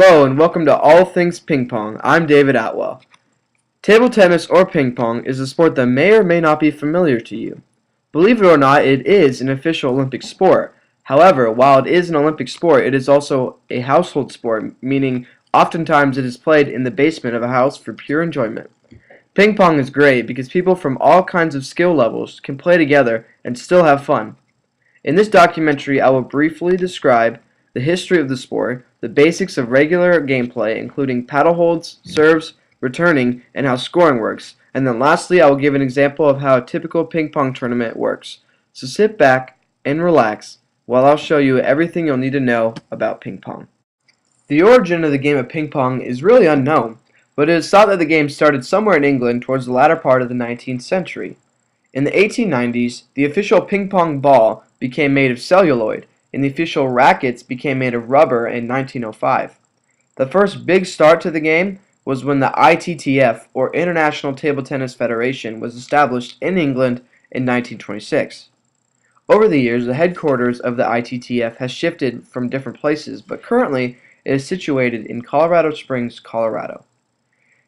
Hello and welcome to All Things Ping Pong. I'm David Atwell. Table tennis or ping pong is a sport that may or may not be familiar to you. Believe it or not, it is an official Olympic sport. However, while it is an Olympic sport, it is also a household sport, meaning oftentimes it is played in the basement of a house for pure enjoyment. Ping pong is great because people from all kinds of skill levels can play together and still have fun. In this documentary, I will briefly describe the history of the sport, the basics of regular gameplay, including paddle holds, serves, returning, and how scoring works. And then lastly, I will give an example of how a typical ping pong tournament works. So sit back and relax while I'll show you everything you'll need to know about ping pong. The origin of the game of ping pong is really unknown, but it is thought that the game started somewhere in England towards the latter part of the 19th century. In the 1890s, the official ping pong ball became made of celluloid, and the official rackets became made of rubber in 1905. The first big start to the game was when the ITTF, or International Table Tennis Federation, was established in England in 1926. Over the years, the headquarters of the ITTF has shifted from different places, but currently it is situated in Colorado Springs, Colorado.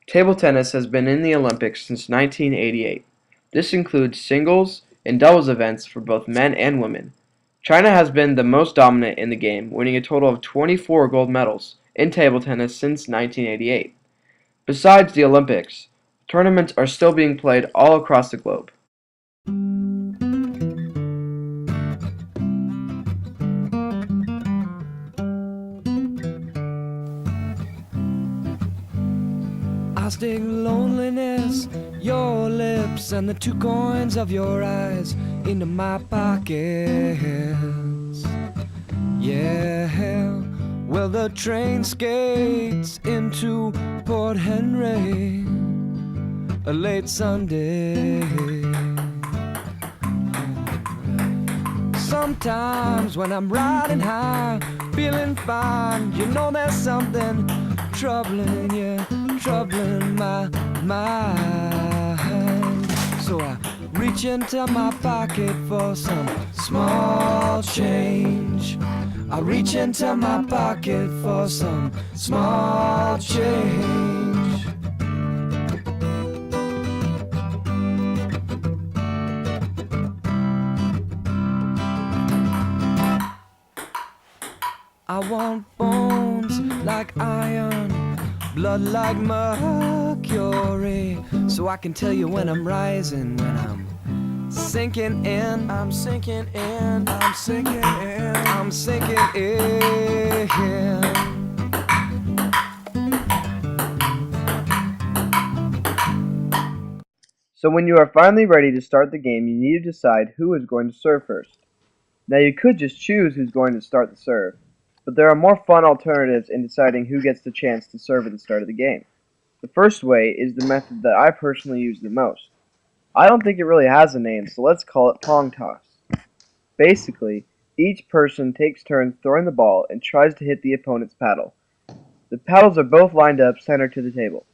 Table tennis has been in the Olympics since 1988. This includes singles and doubles events for both men and women. China has been the most dominant in the game, winning a total of 24 gold medals in table tennis since 1988. Besides the Olympics, tournaments are still being played all across the globe. I stick loneliness, your lips, and the 2 coins of your eyes into my pockets. Yeah, well, the train skates into Port Henry, a late Sunday. Sometimes when I'm riding high, feeling fine, you know there's something troubling you, troubling my mind. So I reach into my pocket for some small change. I reach into my pocket for some small change. I want bones like iron, blood like mercury, so I can tell you when I'm rising, when I'm sinking in, I'm sinking in, I'm sinking in, I'm sinking in. So when you are finally ready to start the game, you need to decide who is going to serve first. Now you could just choose who's going to start the serve, but there are more fun alternatives in deciding who gets the chance to serve at the start of the game. The first way is the method that I personally use the most. I don't think it really has a name, so let's call it Pong toss. Basically, each person takes turns throwing the ball and tries to hit the opponent's paddle. The paddles are both lined up center to the table.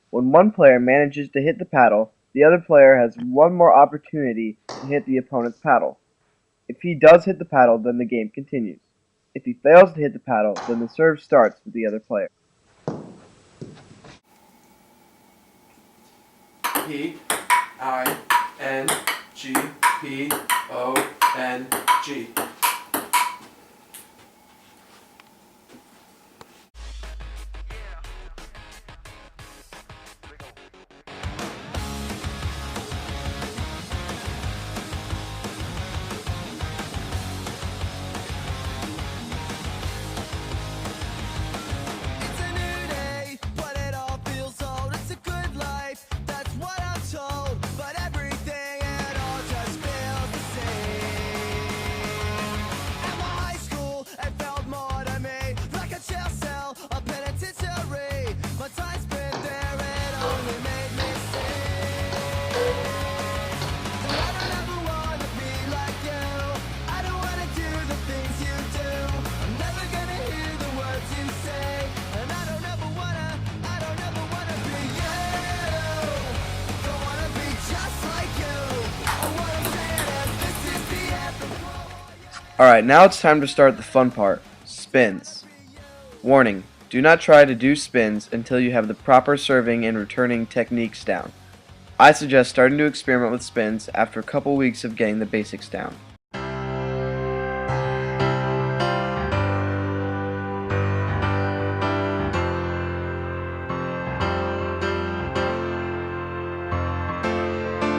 When one player manages to hit the paddle, the other player has one more opportunity to hit the opponent's paddle. If he does hit the paddle, then the game continues. If he fails to hit the paddle, then the serve starts with the other player. P-I-N-G-P-O-N-G. Alright, now it's time to start the fun part, spins. Warning, Do not try to do spins until you have the proper serving and returning techniques down. I suggest starting to experiment with spins after a couple weeks of getting the basics down.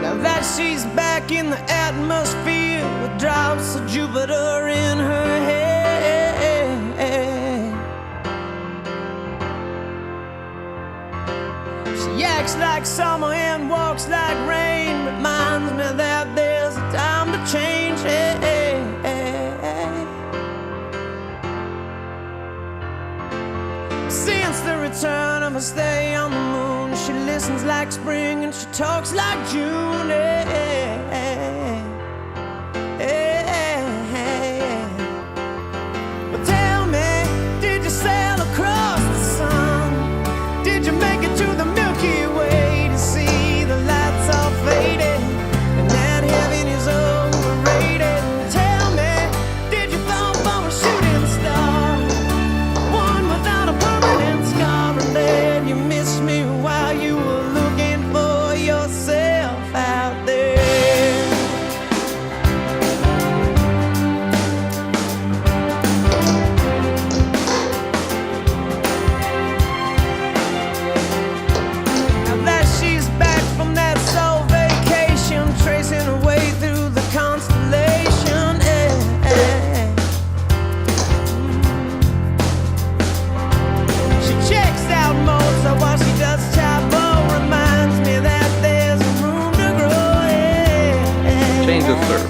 Now that she's back in the atmosphere with drops of Jupiter in her head, she acts like summer and walks like rain, reminds me that there's a time to change. Since the return of her stay on the moon, she listens like spring and she talks like June. But tell me, did you sail across the sun? Did you make it to the Milky Way to see the lights all faded and that heaven is overrated? Tell me, did you fall for a shooting star, one without a permanent scar, and then you missed me while you were looking for yourself out there? Now that she's back from that soul vacation, tracing her way through the constellation, she checks out Mozart while she does Chavo, reminds me that there's room to grow. Change of serve.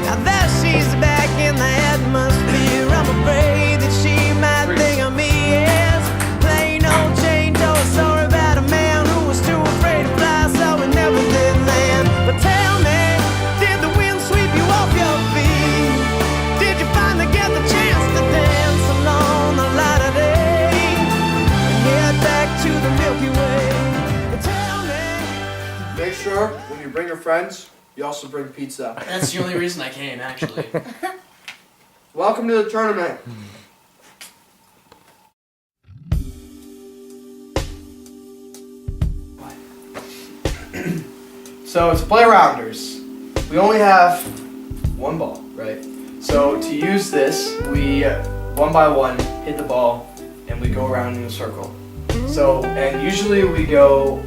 Now that she's back in the atmosphere, I'm afraid that she might think of me as plain old Jane told a story about a man who was too afraid to fly, so he never did land. But tell me, did the wind sweep you off your feet? Did you finally get the chance to dance along the light of day and head back to the Milky Way? But tell me. Make sure when you bring your friends, you also bring pizza. That's the only reason I came, actually. Welcome to the tournament. So to play rounders, we only have one ball, right? So to use this, we one by one hit the ball and we go around in a circle. So, and usually we go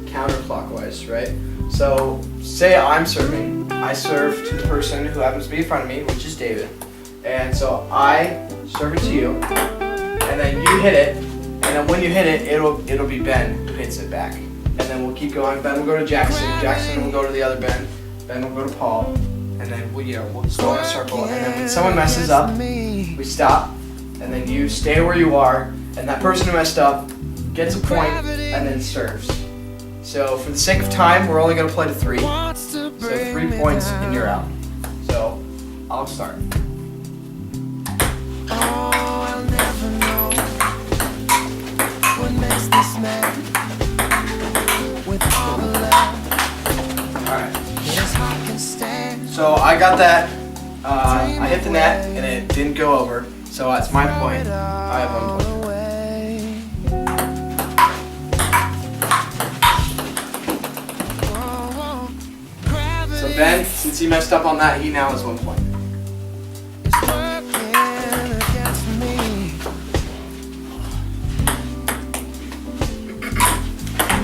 counterclockwise, right? So say I'm serving, I serve to the person who happens to be in front of me, which is David. And so I serve it to you, and then you hit it, and then when you hit it, it'll be Ben who hits it back. And then we'll keep going. Ben will go to Jackson, Jackson will go to the other Ben, Ben will go to Paul, and then we'll just go in a circle. And then when someone messes up, we stop, and then you stay where you are, and that person who messed up gets a point and then serves. So for the sake of time, we're only gonna play to 3. So 3 points and you're out. So I'll start. I'll never know what makes this man with all the love Alright. his heart can stand. So I got that. I hit the net and it didn't go over. So that's my point. I have 1 point. So Ben, since he messed up on that, he now has 1 point. It's working against me.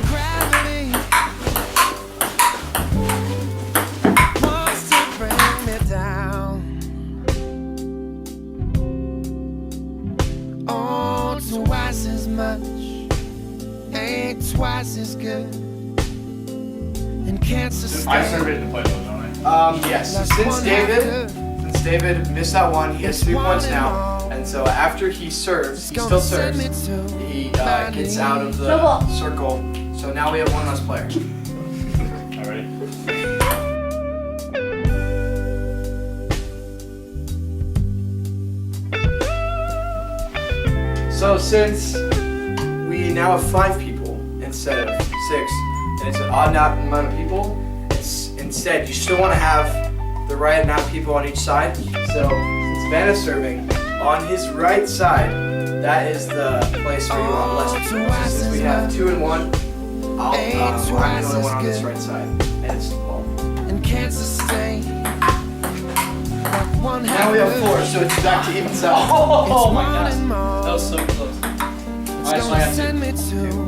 Gravity wants to bring me down. Oh, twice as much ain't twice as good, and can't sustain. I serve it in the play though, don't I? Yes. So since David missed that one, he has 3 points now. And so after he serves, he still serves. He gets out of the circle. So now we have 1 less player. Alright. So since we now have 5 people instead of 6, and it's an odd amount of people, instead you still want to have the right amount of people on each side. So since Ben is serving. On his right side, that is the place where you want less people. Since we have 2 and 1, I'm the only one on this right side. And it's Paul. Now we have 4, so it's back to even side. Oh my gosh. That was so close. Alright, so I have 2.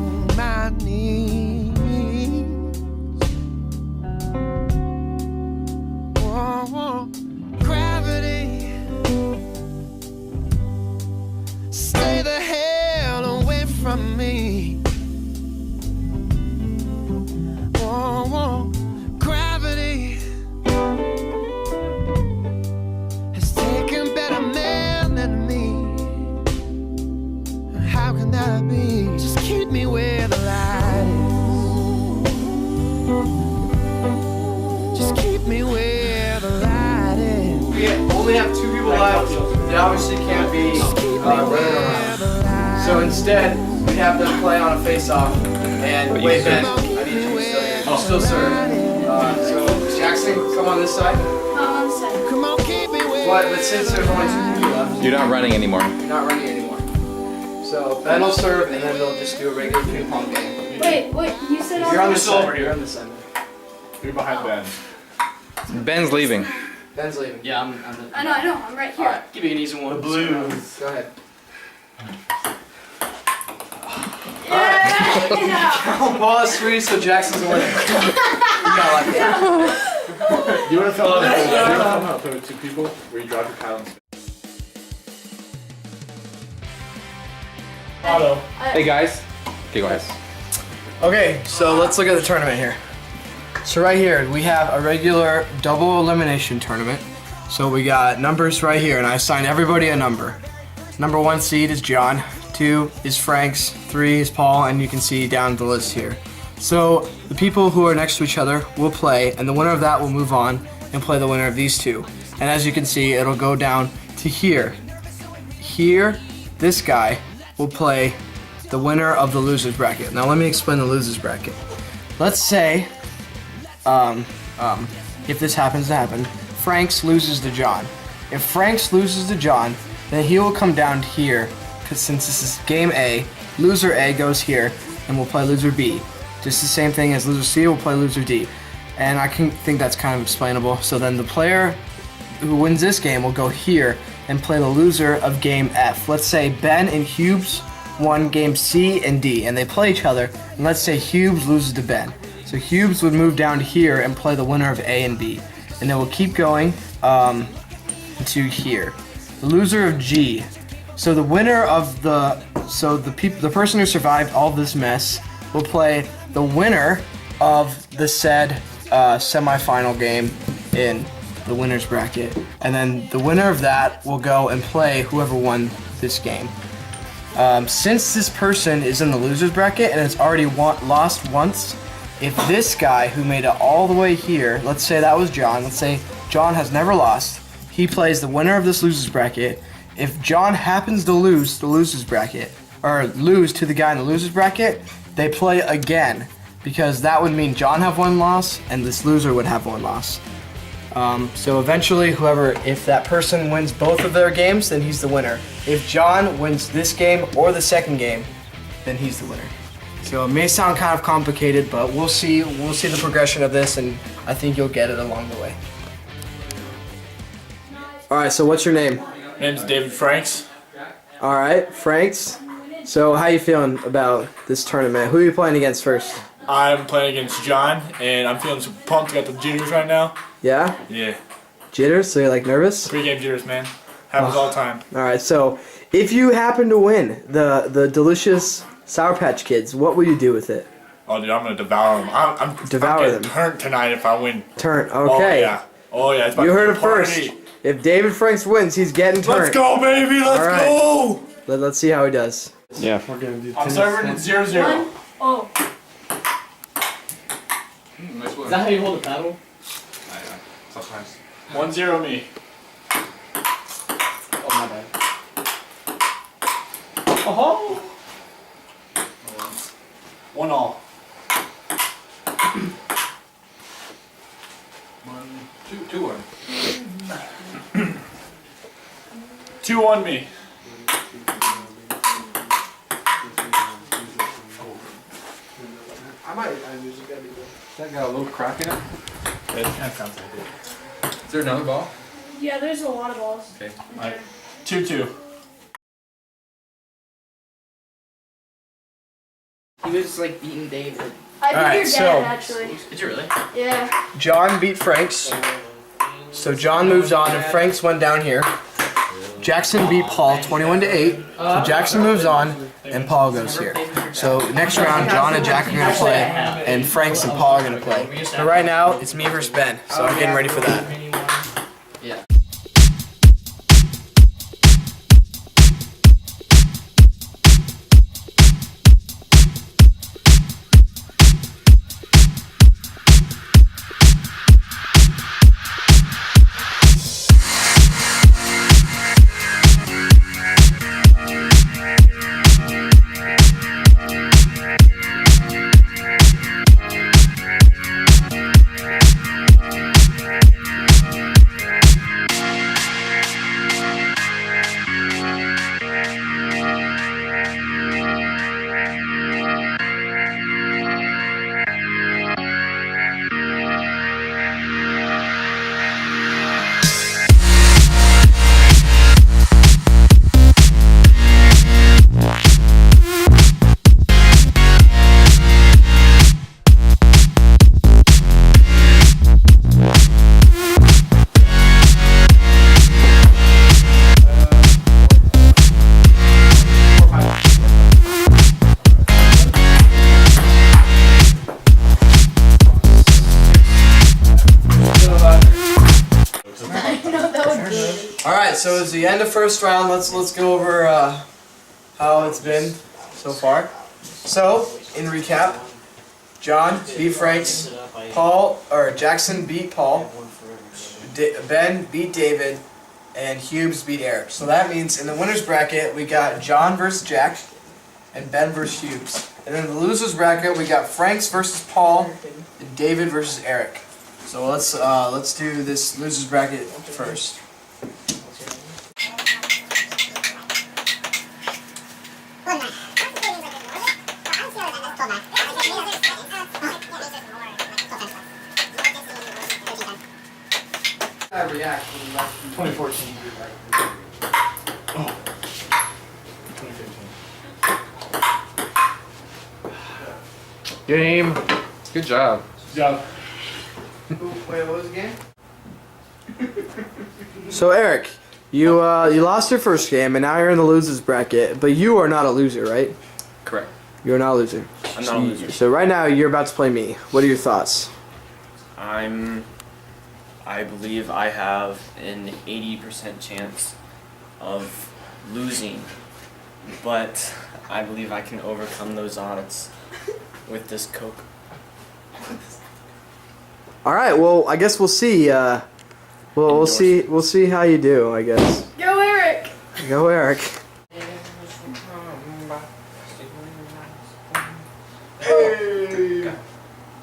Gravity, stay the hell away from me. Gravity has taken better men than me. How can that be? Just keep me where the light is. Just keep me where the light is. We only have 2 people left. They obviously can't be running around. So instead, we have them play on a face-off. And wait, Ben, I need you to still here. You still serve. So Jackson, come on this side. On this side. Come on, keep me where. But since there's only 2 people left, You're not running anymore. you're not running anymore. So Ben will serve, and then they'll just do a regular ping pong game. Wait, you said You're on the this. side. You're on the center. You're behind Ben. Ben's leaving. Ben's leaving. Yeah, I'm I know, I'm right here. Alright, give you an easy one. Blues. Go ahead. Yeah. Paul is 3, so Jackson's a winner. You got like that. You want to fill out with 2 people where you drop your paddle and Auto. Hey guys. Okay, go ahead. Okay, so let's look at the tournament here. So right here, we have a regular double elimination tournament. So we got numbers right here, and I assigned everybody a number. Number 1 seed is John, 2 is Frank's, 3 is Paul, and you can see down the list here. So the people who are next to each other will play, and the winner of that will move on and play the winner of these 2. And as you can see, it'll go down to here. Here, this guy will play the winner of the loser's bracket. Now let me explain the loser's bracket. Let's say, if this happens to happen, Frank's loses to John. If Frank's loses to John, then he will come down here, because since this is game A, loser A goes here, and we'll play loser B. Just the same thing as loser C will play loser D. And I think that's kind of explainable. So then the player who wins this game will go here and play the loser of game F. Let's say Ben and Hubes won game C and D, and they play each other, and let's say Hubes loses to Ben. So Hubes would move down here and play the winner of A and B. And then we'll keep going to here. The loser of G. So the winner of the person who survived all this mess will play the winner of the said semifinal game in the winner's bracket. And then the winner of that will go and play whoever won this game. Since this person is in the loser's bracket and has already lost once, if this guy who made it all the way here, let's say that was John, let's say John has never lost, he plays the winner of this loser's bracket. If John happens to lose the loser's bracket, or lose to the guy in the loser's bracket, they play again, because that would mean John have 1 loss and this loser would have 1 loss. So eventually, if that person wins both of their games, then he's the winner. If John wins this game or the second game, then he's the winner. So it may sound kind of complicated, but we'll see the progression of this, and I think you'll get it along the way. All right, so what's your name? My name's David Franks. All right, Franks. So how you feeling about this tournament? Who are you playing against first? I'm playing against John, and I'm feeling super pumped. Got the jitters right now. Yeah? Yeah. Jitters? So you're like nervous? Pre-game jitters, man. Happens all the time. All right, so if you happen to win the delicious Sour Patch Kids, what will you do with it? Oh, dude, I'm gonna devour them. I'm Devour getting them. turned tonight if I win. Turn. Okay. Oh yeah. It's about You to be heard a it first. party. If David Franks wins, he's getting turned. Let's go, baby. Let's All right. go. Let's see how he does. Yeah. I'm serving at 0-0. Oh. Is that how you hold a paddle? Sometimes. 1-0 me. Oh my bad. Oh. 1-all. 2-1. 2-1 me. That got a little crack in it. It kind of sounds like it. Is there another ball? Yeah, there's a lot of balls. Okay. Alright. 2-2. He was like beating David. I think Alright, you're so- dead, actually. Did you really? Yeah. John beat Franks. So John moves on, and Franks went down here. Jackson beat Paul 21-8. So Jackson moves on, and Paul goes here. So next round, John and Jack are gonna play, and Franks and Paul are gonna play. But right now, it's me versus Ben. So I'm getting ready for that. Yeah. Alright, so it's the end of first round. Let's go over how it's been so far. So, in recap, John beat Franks, Jackson beat Paul, Ben beat David, and Hughes beat Eric. So that means in the winner's bracket we got John versus Jack and Ben versus Hughes. And then in the loser's bracket we got Franks versus Paul and David versus Eric. So let's do this loser's bracket first. React. 2014. Oh. 2015. Game. Good job. Good job. Wait, what was the game? So Eric, you lost your first game and now you're in the losers bracket, but you are not a loser, right? Correct. You're not a loser. I'm not a loser. So right now you're about to play me. What are your thoughts? I believe I have an 80% chance of losing, but I believe I can overcome those odds with this Coke. All right. Well, I guess we'll see. We'll see how you do. I guess. Go, Eric. Go, Eric.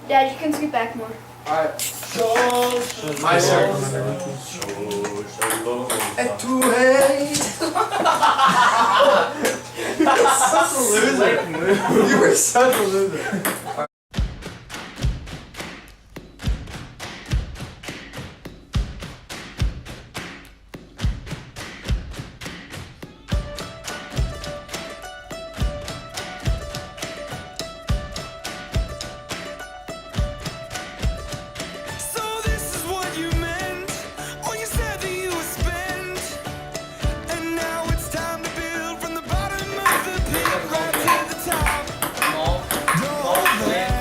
Dad, you can scoot back more. My turn. Such a loser. You were such a loser. So this is what you meant when you said that you would spend. And now it's time to build from the bottom of the pit right to the top. Don't hold back.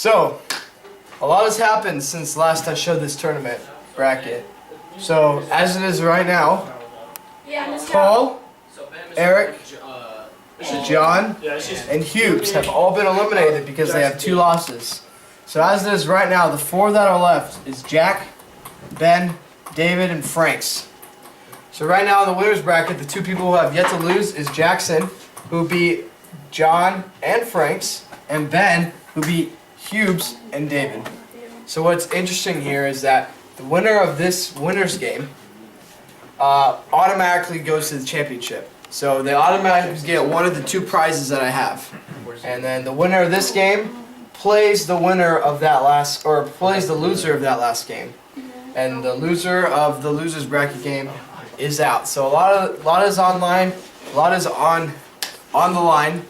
So, a lot has happened since last I showed this tournament bracket. So, as it is right now, Yeah, Miss Paul, Eric, John, and Hughes have all been eliminated because they have 2 losses. So as it is right now, the 4 that are left is Jack, Ben, David, and Franks. So right now in the winners bracket, the 2 people who have yet to lose is Jackson, who beat John and Franks, and Ben, who beat Hughes and David. So what's interesting here is that the winner of this winners game automatically goes to the championship. So they automatically get one of the 2 prizes that I have. And then the winner of this game plays the winner of that last, or plays the loser of that last game. And the loser of the losers bracket game is out. So a lot is online, a lot is on the line,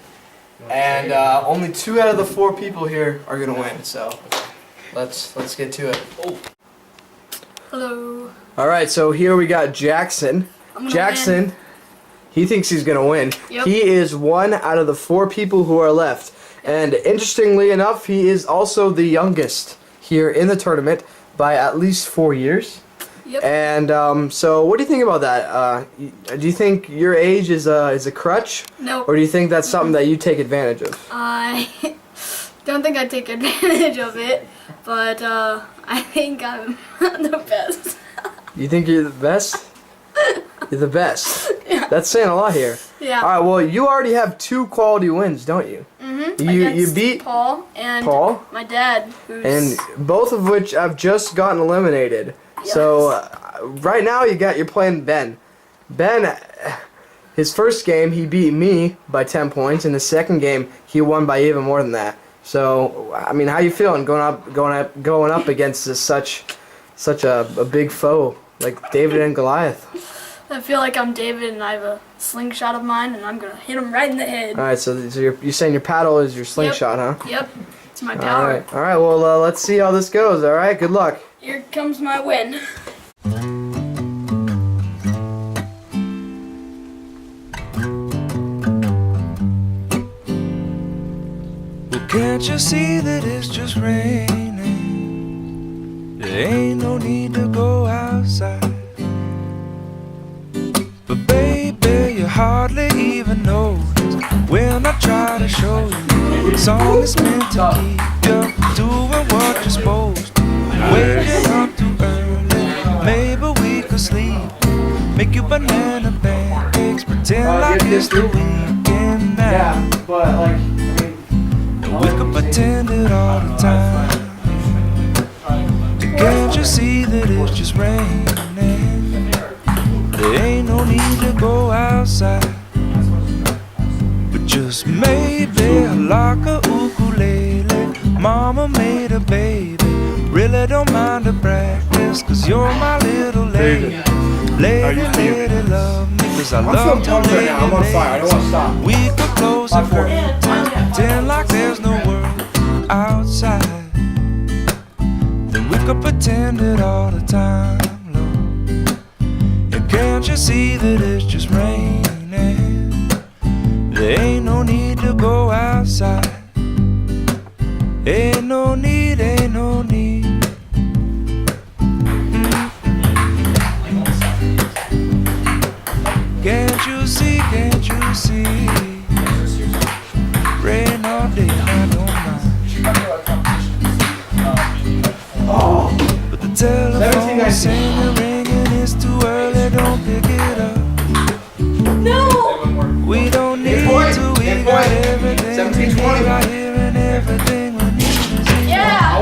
and only 2 out of the 4 people here are gonna win. So let's get to it. Hello. All right, so here we got Jackson. Jackson, he thinks he's gonna win. Yep. He is 1 out of the 4 people who are left. And interestingly enough, he is also the youngest here in the tournament by at least 4 years. Yep. And so, what do you think about that? Do you think your age is a crutch, Nope. or do you think that's something that you take advantage of? I don't think I take advantage of it, but I think I'm the best. You think you're the best? You're the best. Yeah. That's saying a lot here. Yeah. All right. Well, you already have 2 quality wins, don't you? You Against beat Paul and Paul, my dad, who's and both of which have just gotten eliminated. Yes. So right now you're playing Ben. Ben, his first game he beat me by 10 points. In the second game he won by even more than that. So I mean, how you feeling going up against such a big foe like David and Goliath? I feel like I'm David and I have a slingshot of mine and I'm gonna hit him right in the head. All right, so you're saying your paddle is your slingshot, huh? Yep. It's my power. All right. Well, let's see how this goes. All right, good luck. Here comes my win. Well, can't you see that it's just raining? There ain't no need to go outside. But baby, you hardly even notice when I try to show you. The song is meant to keep you doing what you're supposed to. Waking up too early, maybe we could sleep. Make you banana pancakes, pretend like it's the weekend now. But like, I mean, We could pretend it all the time. Can't you see that it's just raining? There ain't no need to go outside. But just maybe like a ukulele, mama made a baby. Really don't mind the practice, cause you're my little lady. Lady, love me, cause I love to lady. I'm on fire. I don't want to stop. We could close the curtains, pretend like there's no world outside. Then we could pretend it all the time, Lord. And can't you see that it's just raining? There ain't no need to go outside. Ain't no need, ain't no need. Can't you see, can't you see? Rain all day, I don't mind. But the telephone singing, ringing, it's too early, don't pick it up. No! We don't need to, we got everything we need right here, and everything we need is in. Yeah!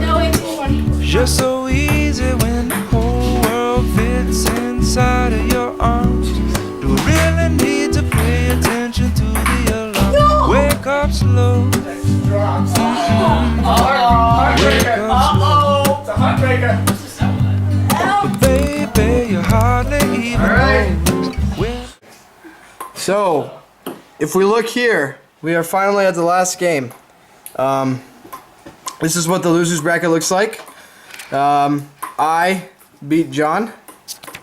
No, 1820. Just so easy when the whole world fits inside of your arms. Do we really need to pay attention to the alarm? No! Wake up slow. Wake up slow. But baby, you hardly even know when. So, if we look here, we are finally at the last game. This is what the losers bracket looks like. I beat John,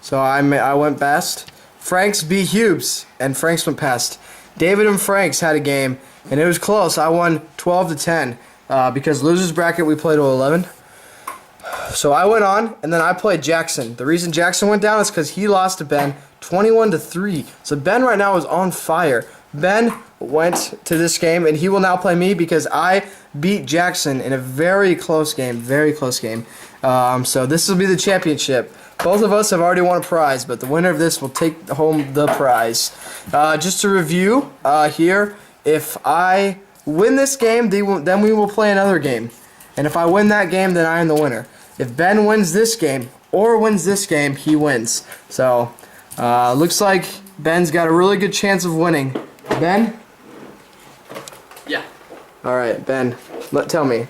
so I went best. Franks beat Hughes, and Franks went past. David and Franks had a game, and it was close. I won 12-10. because losers bracket we play to 11. So I went on, and then I played Jackson. The reason Jackson went down is because he lost to Ben 21-3. So Ben right now is on fire. Ben went to this game, and he will now play me because I beat Jackson in a very close game. Very close game. So this will be the championship. Both of us have already won a prize, but the winner of this will take home the prize. Just to review here, if I win this game, then we will play another game. And if I win that game, then I am the winner. If Ben wins this game or wins this game, he wins. So, looks like Ben's got a really good chance of winning. Ben? Yeah. All right, Ben, tell me.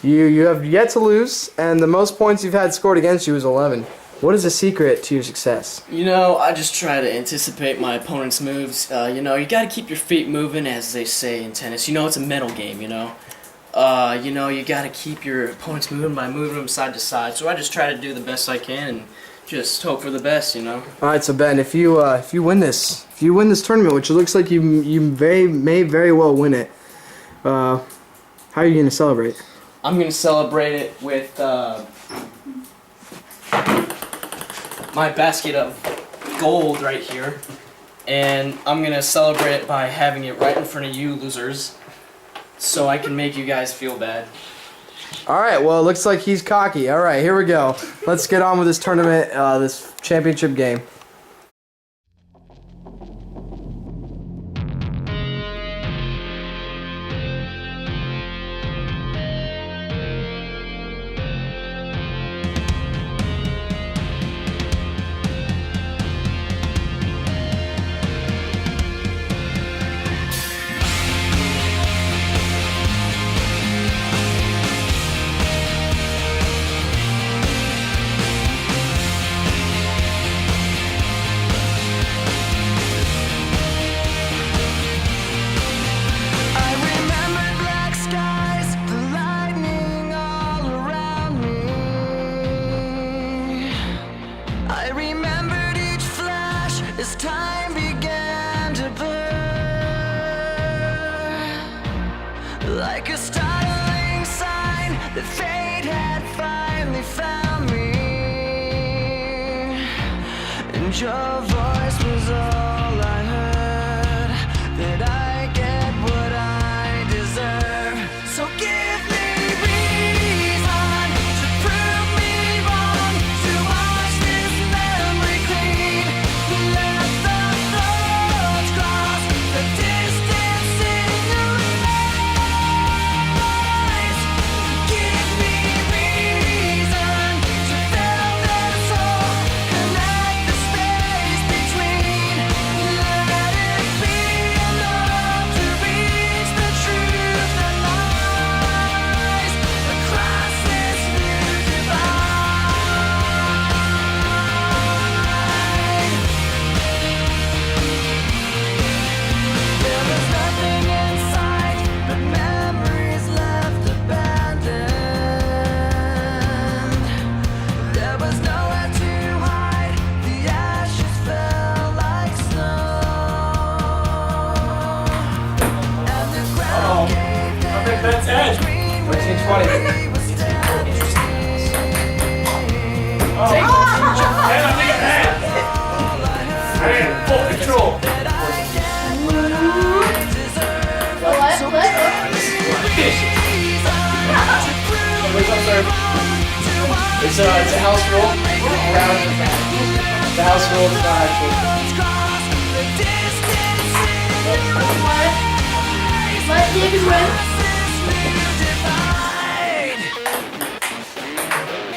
You have yet to lose, and the most points you've had scored against you is 11. What is the secret to your success? You know, I just try to anticipate my opponent's moves. You know, you gotta keep your feet moving, as they say in tennis. You know, it's a mental game, you know. You know, you gotta keep your opponents moving by moving them side to side. So I just try to do the best I can and just hope for the best, you know. All right, so Ben, if you win this tournament, which it looks like you may very well win it, how are you gonna celebrate? I'm gonna celebrate it with my basket of gold right here, and I'm gonna celebrate it by having it right in front of you losers, so I can make you guys feel bad. All right, well, it looks like he's cocky. All right, here we go. Let's get on with this tournament, this championship game. As time began to blur, like a startling sign that fate had finally found me, and your voice was all I heard, that I get what I deserve. So give me reason to prove me wrong, to wash this memory clean. Let the thoughts cross the distance in your eyes. Give me reason to fill this hole, connect the space between. Let it be enough to reach the truth that lies across this new divide. There was nothing in sight but memories left abandoned. There was nowhere to hide, the ashes fell like snow, and the ground gave in. That's it. Green 14-20. was standing. Full control. That I get what I deserve. So What? give me reason to prove Where's up, sir? It's a house rule. Around the house rule. It's not actually. Let David win.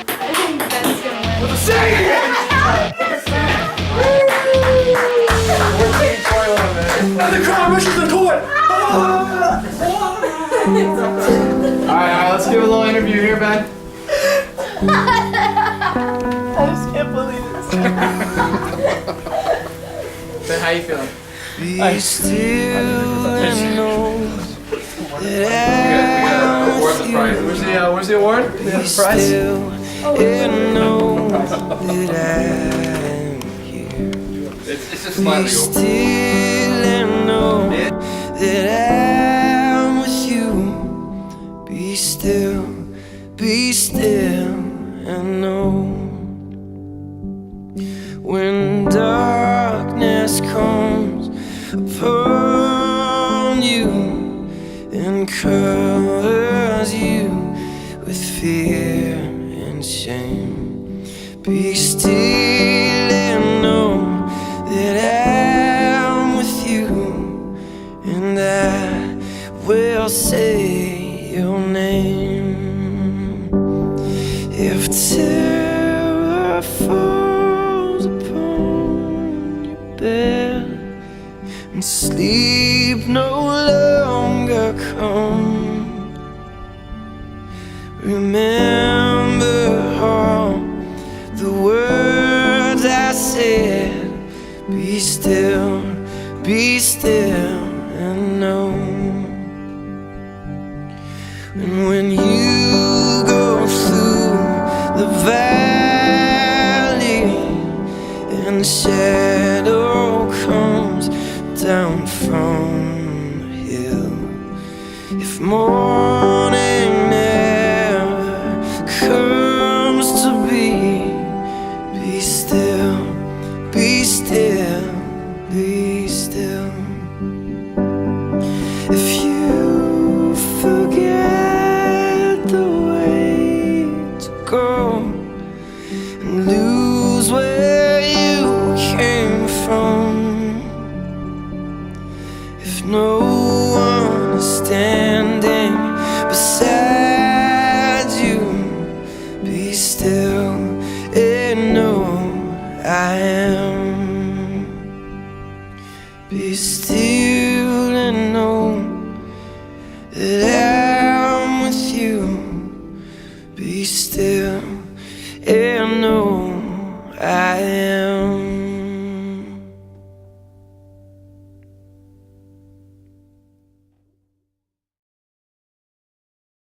I think Ben's gonna win. The crowd rushes the court. All right, let's give a little interview here, Ben. I just can't believe this. Ben, how you feeling? Be still and know We gotta award the prize. Where's the award? The prize? still and know that I'm here. It's just Be slightly over. still and know that I'm with you. Be and covers you with fear and shame. Be still and know that I'm with you, and I will say your name. If terror falls upon your bed and sleep no longer come, remember all the words I said. Be still and know. And when you go through the valley and the shadow comes down from the hill, if morning never comes to be still, be still, be still. If you forget the way to go and lose where you came from, if no one is standing beside you, be still and know I am. Be still and know that I'm with you. Be still and know I am.